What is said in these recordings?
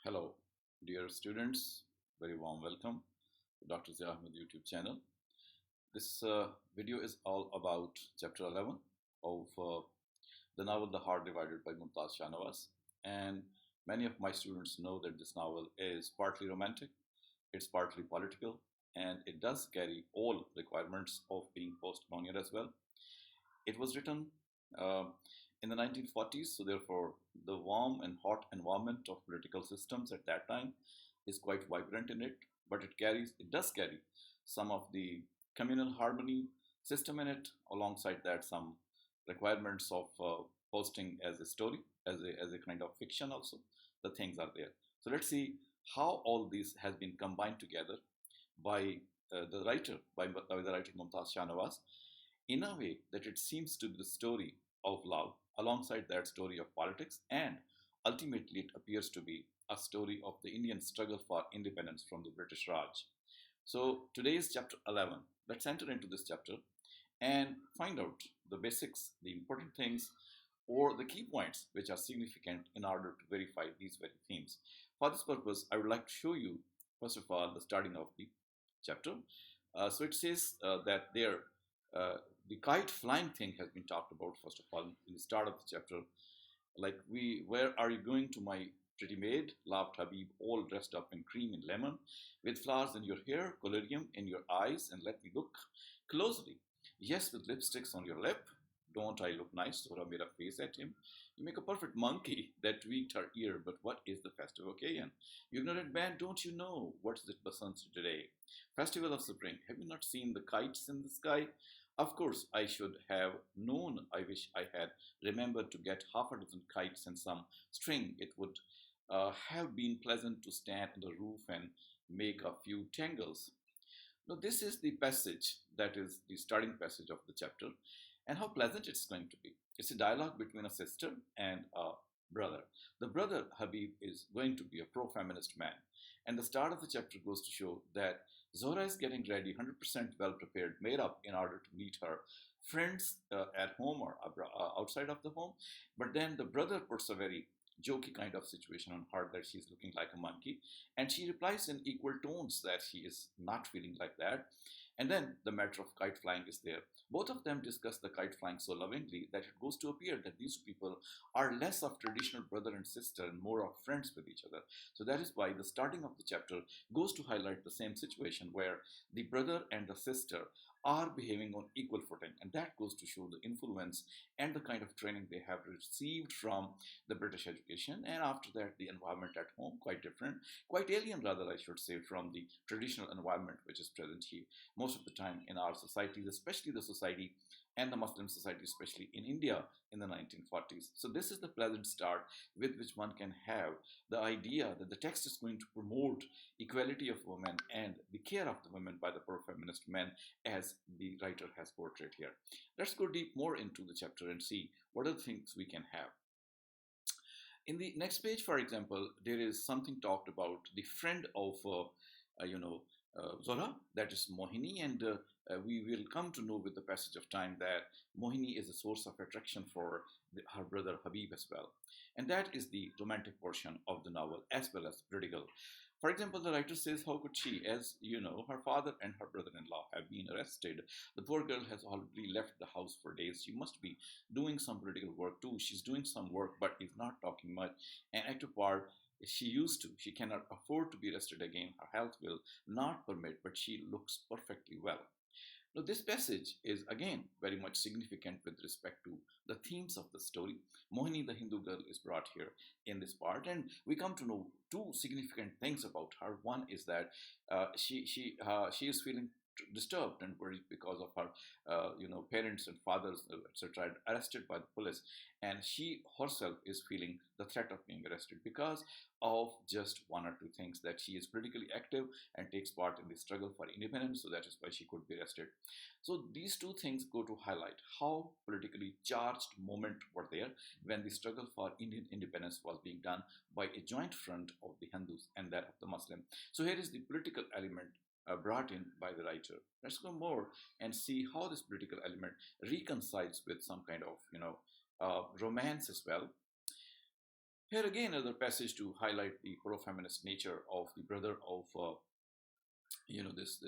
Hello, dear students. Very warm welcome to Dr. Ahmed YouTube channel. This video is all about chapter 11 of the novel The Heart Divided by Mumtaz Shahnawaz. And many of my students know that this novel is partly romantic, it's partly political, and it does carry all requirements of being post-colonial as well. It was written uh, in the 1940s, so therefore the warm and hot environment of political systems at that time is quite vibrant in it, but it does carry some of the communal harmony system in it. Alongside that, some requirements of posting as a story, as a kind of fiction also. The things are there. So let's see how all this has been combined together by the writer Mumtaz Shahnawaz in a way that it seems to be the story of love alongside that story of politics, and ultimately it appears to be a story of the Indian struggle for independence from the British Raj. So today is chapter 11. Let's enter into this chapter and find out the basics, the important things, or the key points which are significant in order to verify these very themes. For this purpose, I would like to show you, first of all, the starting of the chapter. So it says that uh, the kite flying thing has been talked about, first of all, in the start of the chapter. Like, where are you going to, my pretty maid? Laughed Habib, all dressed up in cream and lemon, with flowers in your hair, collyrium in your eyes, and let me look closely. Yes, with lipsticks on your lip. Don't I look nice? Sora made a face at him. You make a perfect monkey. That tweaked her ear. But what is the festive occasion? You ignorant man, don't you know? What is it Basant today? Festival of spring. Have you not seen the kites in the sky? Of course, I should have known. I wish I had remembered to get half a dozen kites and some string. It would have been pleasant to stand on the roof and make a few tangles. Now, this is the passage that is the starting passage of the chapter, and how pleasant it's going to be. It's a dialogue between a sister and a brother. The brother, Habib, is going to be a pro feminist man, and the start of the chapter goes to show that Zora is getting ready, 100% well prepared, made up in order to meet her friends at home or outside of the home. But then the brother puts a very jokey kind of situation on her that she's looking like a monkey, and she replies in equal tones that she is not feeling like that. And then the matter of kite flying is there. Both of them discuss the kite flying so lovingly that it goes to appear that these people are less of traditional brother and sister and more of friends with each other. So that is why the starting of the chapter goes to highlight the same situation where the brother and the sister are behaving on equal footing, and that goes to show the influence and the kind of training they have received from the British education, and after that, the environment at home, quite different, quite alien, rather, I should say, from the traditional environment which is present here most of the time in our societies, especially the society and the Muslim society, especially in India in the 1940s. So, this is the pleasant start with which one can have the idea that the text is going to promote equality of women and the care of the women by the pro feminist men, as the writer has portrayed here. Let's go deep more into the chapter and see what are the things we can have. In the next page, for example, there is something talked about the friend of uh, you know Zora, that is Mohini, and we will come to know with the passage of time that Mohini is a source of attraction for her brother Habib as well, and that is the romantic portion of the novel as well as political. For example, the writer says, how could she, as you know, her father and her brother-in-law have been arrested. The poor girl has already left the house for days. She must be doing some political work too. She's doing some work but is not talking much. And active part, she used to. She cannot afford to be arrested again. Her health will not permit, but she looks perfectly well. Now, this passage is again very much significant with respect to the themes of the story. Mohini, the Hindu girl, is brought here in this part, and we come to know two significant things about her. One is that she is feeling disturbed and worried because of her parents and fathers, etc., arrested by the police, and she herself is feeling the threat of being arrested because of just one or two things, that she is politically active and takes part in the struggle for independence, so that is why she could be arrested. So these two things go to highlight how politically charged moment were there when the struggle for Indian independence was being done by a joint front of the Hindus and that of the Muslim. So here is the political element brought in by the writer. Let's go more and see how this political element reconciles with some kind of romance as well. Here again, another passage to highlight the pro-feminist nature of the brother of this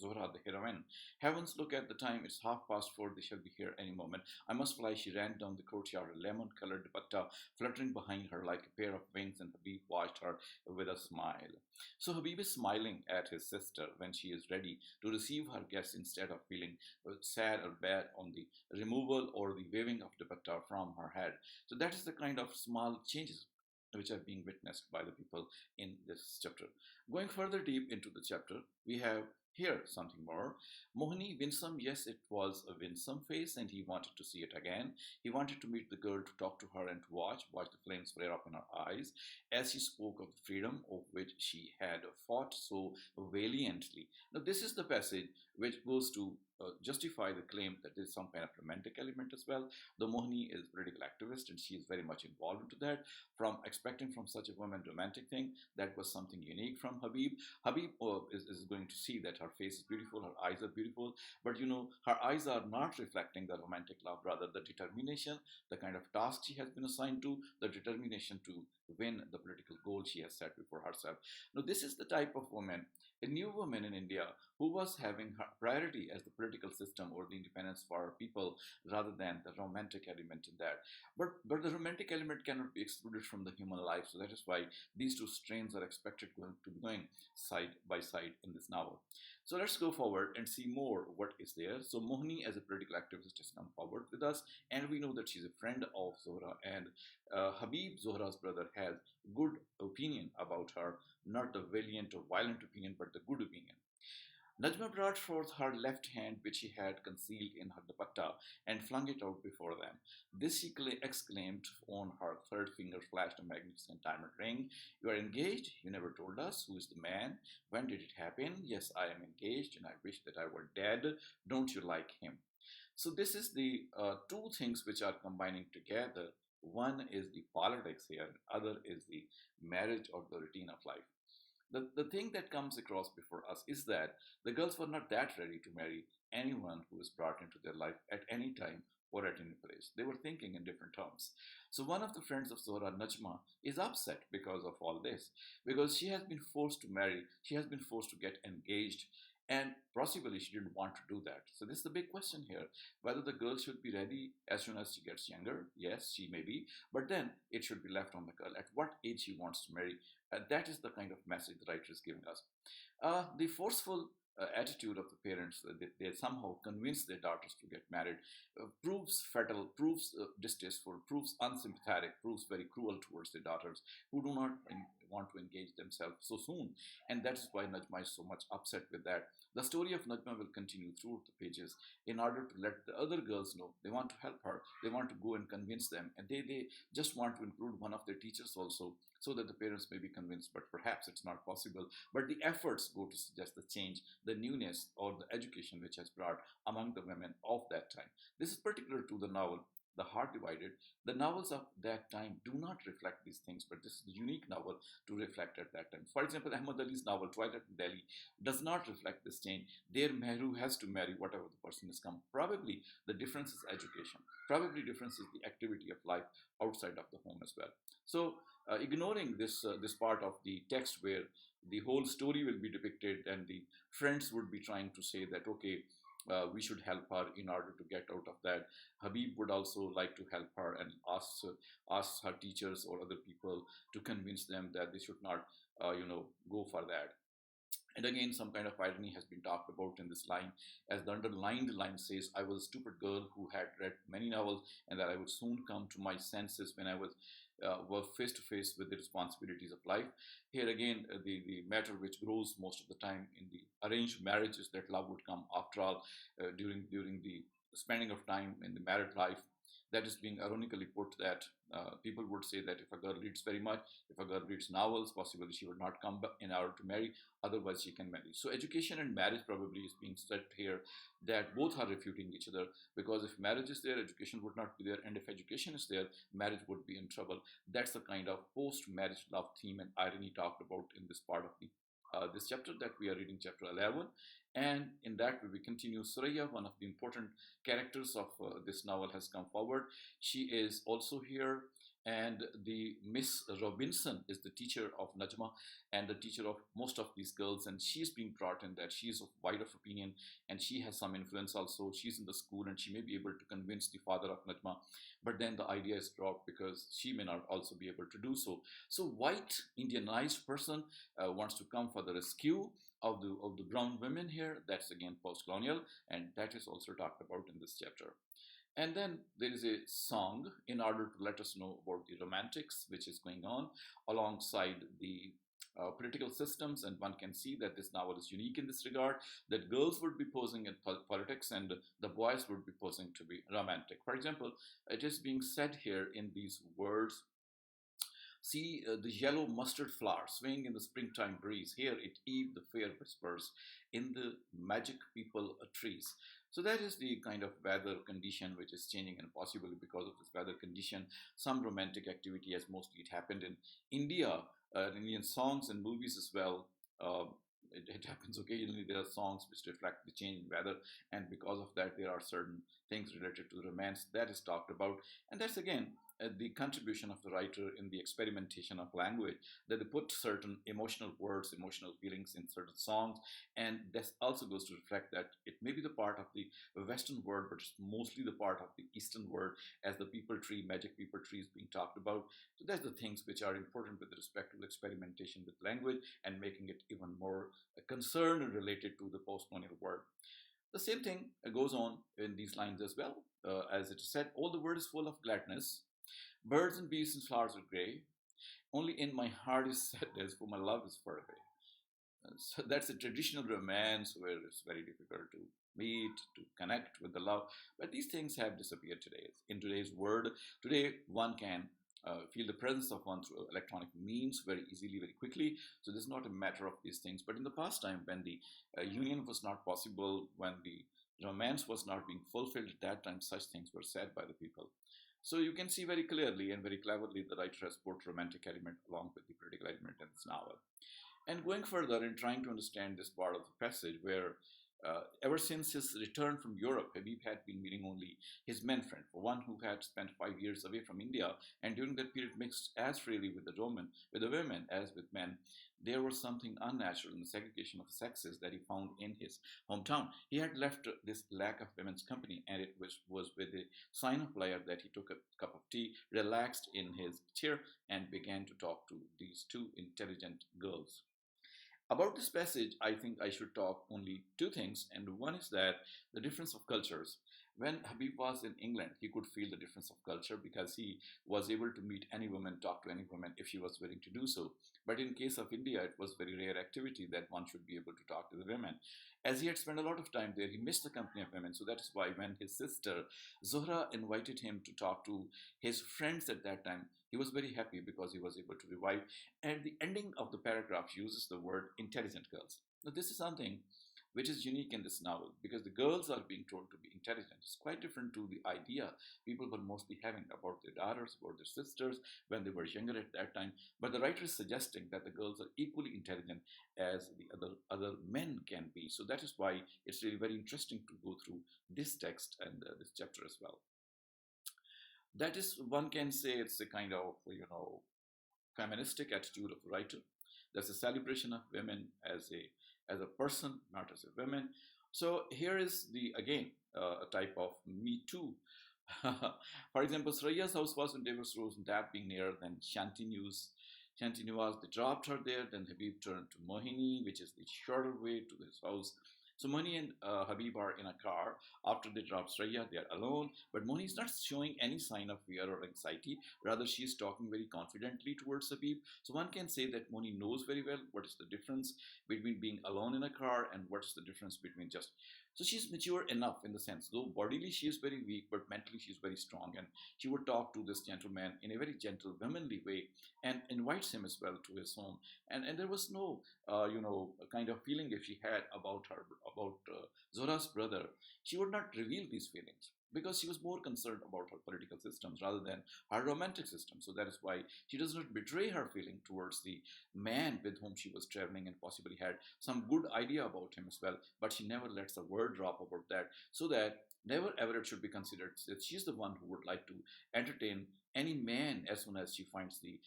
Zohra, the heroine. Heavens, look at the time. It's 4:30. They shall be here any moment. I must fly. She ran down the courtyard, a lemon-colored dupatta fluttering behind her like a pair of wings, and Habib watched her with a smile. So Habib is smiling at his sister when she is ready to receive her guests instead of feeling sad or bad on the removal or the waving of dupatta from her head. So that is the kind of small changes which are being witnessed by the people in this chapter. Going further deep into the chapter, we have here something more. Mohini, winsome, yes, it was a winsome face, and he wanted to see it again. He wanted to meet the girl, to talk to her, and to watch the flames flare up in her eyes as she spoke of the freedom of which she had fought so valiantly. Now, this is the passage which goes to justify the claim that there's some kind of romantic element as well. The Mohini is a political activist, and she is very much involved into that. From expecting from such a woman romantic thing, that was something unique from Habib. Habib is going to see that her face is beautiful, her eyes are beautiful, but her eyes are not reflecting the romantic love, rather the determination, the kind of task she has been assigned to, the determination to win the political goal she has set before herself. Now, this is the type of woman, a new woman in India, who was having her priority as the political system or the independence for our people rather than the romantic element in that. But the romantic element cannot be excluded from the human life, so that is why these two strains are expected to be going side by side in this novel. So let's go forward and see more what is there. So Mohini, as a political activist, has come forward with us, and we know that she's a friend of Zohra, and Habib, Zohra's brother, has good opinion about her, not the valiant or violent opinion, but the good opinion. Najma brought forth her left hand, which she had concealed in her dupatta, and flung it out before them. This she exclaimed. On her third finger flashed a magnificent diamond ring. You are engaged? You never told us. Who is the man? When did it happen? Yes, I am engaged, and I wish that I were dead. Don't you like him? So this is the two things which are combining together. One is the politics here, other is the marriage or the routine of life. The thing that comes across before us is that the girls were not that ready to marry anyone who was brought into their life at any time or at any place. They were thinking in different terms. So one of the friends of Zohra, Najma, is upset because of all this, because she has been forced to marry, she has been forced to get engaged, and possibly she didn't want to do that. So this is the big question here, whether the girl should be ready as soon as she gets younger. Yes, she may be, but then it should be left on the girl at what age she wants to marry. That is the kind of message the writer is giving us. The forceful attitude of the parents, they somehow convince their daughters to get married, proves fatal, proves distasteful, proves unsympathetic, proves very cruel towards their daughters who do not want to engage themselves so soon. And that's why Najma is so much upset with that. The story of Najma will continue throughout the pages in order to let the other girls know they want to help her, they want to go and convince them, and they just want to include one of their teachers also, so that the parents may be convinced, but perhaps it's not possible. But the efforts go to suggest the change, the newness, or the education which has brought among the women of that time. This is particular to the novel The Heart Divided. The novels of that time do not reflect these things, but this is the unique novel to reflect at that time. For example, Ahmed Ali's novel Twilight in Delhi does not reflect this change. There, Mehru has to marry whatever the person has come. Probably the difference is education. Probably difference is the activity of life outside of the home as well. So, ignoring this part of the text where the whole story will be depicted, and the friends would be trying to say that okay, we should help her in order to get out of that. Habib would also like to help her and ask her teachers or other people to convince them that they should not, go for that. And again, some kind of irony has been talked about in this line, as the underlined line says, I was a stupid girl who had read many novels, and that I would soon come to my senses when I was face to face with the responsibilities of life. Here again, the matter which grows most of the time in the arranged marriages, that love would come after all, during the spending of time in the married life. That is being ironically put, that people would say that if a girl reads very much, if a girl reads novels, possibly she would not come in order to marry, otherwise she can marry. So education and marriage probably is being said here, that both are refuting each other, because if marriage is there, education would not be there, and if education is there, marriage would be in trouble. That's the kind of post-marriage love theme and irony talked about in this part of the this chapter that we are reading, chapter 11. And in that we continue. Suraya, one of the important characters of this novel, has come forward. She is also here, And the Miss Robinson is the teacher of Najma and the teacher of most of these girls, and she's being brought in that she's of wide of opinion and she has some influence also. She's in the school and she may be able to convince the father of Najma, but then the idea is dropped because she may not also be able to do so. So white Indianized person wants to come for the rescue of the brown women here. That's again post-colonial, and that is also talked about in this chapter. And then there is a song in order to let us know about the romantics which is going on alongside the political systems. And one can see that this novel is unique in this regard, that girls would be posing in politics and the boys would be posing to be romantic. For example, it is being said here in these words. See the yellow mustard flower swaying in the springtime breeze. Here it Eve the fair whispers in the magic people trees. So that is the kind of weather condition which is changing, and possibly because of this weather condition, some romantic activity, as mostly it happened in India, in Indian songs and movies as well. It happens occasionally. There are songs which reflect the change in weather, and because of that, there are certain things related to romance that is talked about, and that's again the contribution of the writer in the experimentation of language, that they put certain emotional words, emotional feelings in certain songs, and this also goes to reflect that it may be the part of the Western world, but it's mostly the part of the Eastern world, as the people tree, magic people tree is being talked about. So that's the things which are important with respect to the experimentation with language and making it even more concerned and related to the post-colonial world. The same thing goes on in these lines as well. As it is said, all the world is full of gladness. Birds and beasts and flowers are gray. Only in my heart is sadness, for my love is far away. So that's a traditional romance where it's very difficult to meet, to connect with the love. But these things have disappeared today. In today's world, today one can feel the presence of one through electronic means very easily, very quickly. So this is not a matter of these things. But in the past time, when the union was not possible, when the romance was not being fulfilled, at that time such things were said by the people. So you can see very clearly and very cleverly the writer has put romantic element along with the political element in this novel. And going further in trying to understand this part of the passage where ever since his return from Europe, Habib had been meeting only his men friend, for one who had spent 5 years away from India, and during that period mixed as freely with the women as with men. There was something unnatural in the segregation of sexes that he found in his hometown. He had left this lack of women's company, and it was with a sign of pleasure that he took a cup of tea, relaxed in his chair, and began to talk to these two intelligent girls. About this passage, I think I should talk only two things, and one is that the difference of cultures. When Habib was in England, he could feel the difference of culture because he was able to meet any woman, talk to any woman if she was willing to do so. But in case of India, it was very rare activity that one should be able to talk to the women. As he had spent a lot of time there, he missed the company of women. So that is why when his sister Zohra invited him to talk to his friends at that time, he was very happy because he was able to revive. And the ending of the paragraph uses the word intelligent girls. Now, this is something which is unique in this novel because the girls are being told to be intelligent. It's quite different to the idea people were mostly having about their daughters, about their sisters when they were younger at that time. But the writer is suggesting that the girls are equally intelligent as the other men can be. So that is why it's really very interesting to go through this text and this chapter as well. That is, one can say it's a kind of, feministic attitude of the writer. There's a celebration of women as a person, not as a woman. So here is the again a type of Me Too. For example, Sraya's house was in Davis Rose, and that being nearer than Shahnwaz, they dropped her there. Then Habib turned to Mohini, which is the shorter way to his house. So Mohini and Habib are in a car. After they drop Sraya, they are alone. But Mohini is not showing any sign of fear or anxiety. Rather, she is talking very confidently towards Habib. So one can say that Mohini knows very well what is the difference between being alone in a car and what's the difference between just. So she's mature enough in the sense, though bodily she is very weak, but mentally she is very strong. And she would talk to this gentleman in a very gentle, womanly way and invites him as well to his home. And there was no, kind of feeling if she had about Zora's brother, she would not reveal these feelings. because she was more concerned about her political systems rather than her romantic system. So that is why she does not betray her feeling towards the man with whom she was traveling and possibly had some good idea about him as well. But she never lets a word drop about that, so that never ever it should be considered that she's the one who would like to entertain any man as soon as she finds the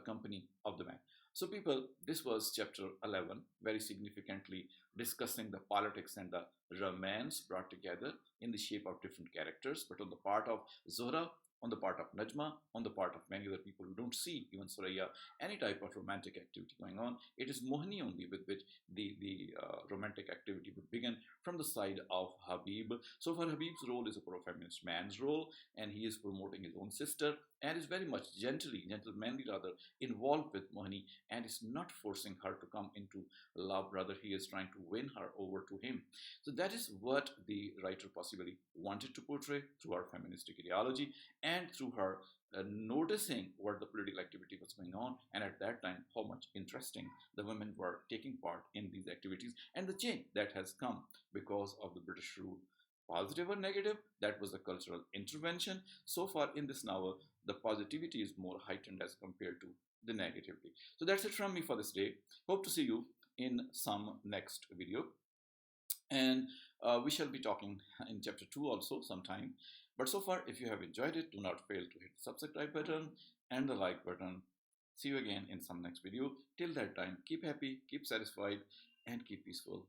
company of the man. So, people, this was chapter 11, very significantly discussing the politics and the romance brought together in the shape of different characters, but on the part of Zohra, on the part of Najma, on the part of many other people who don't see even Suraya any type of romantic activity going on. It is Mohini only with which the romantic activity would begin from the side of Habib. So for Habib's role is a pro-feminist man's role, and he is promoting his own sister and is very much gentlemanly rather, involved with Mohini and is not forcing her to come into love. Rather, he is trying to win her over to him. So that is what the writer possibly wanted to portray through our feministic ideology and through her noticing what the political activity was going on, and at that time how much interesting the women were taking part in these activities and the change that has come because of the British rule. Positive or negative, that was a cultural intervention. So far in this novel, the positivity is more heightened as compared to the negativity. So that's it from me for this day. Hope to see you in some next video. And we shall be talking in chapter 2 also sometime. But so far, if you have enjoyed it, do not fail to hit the subscribe button and the like button. See you again in some next video. Till that time, keep happy, keep satisfied, and keep peaceful.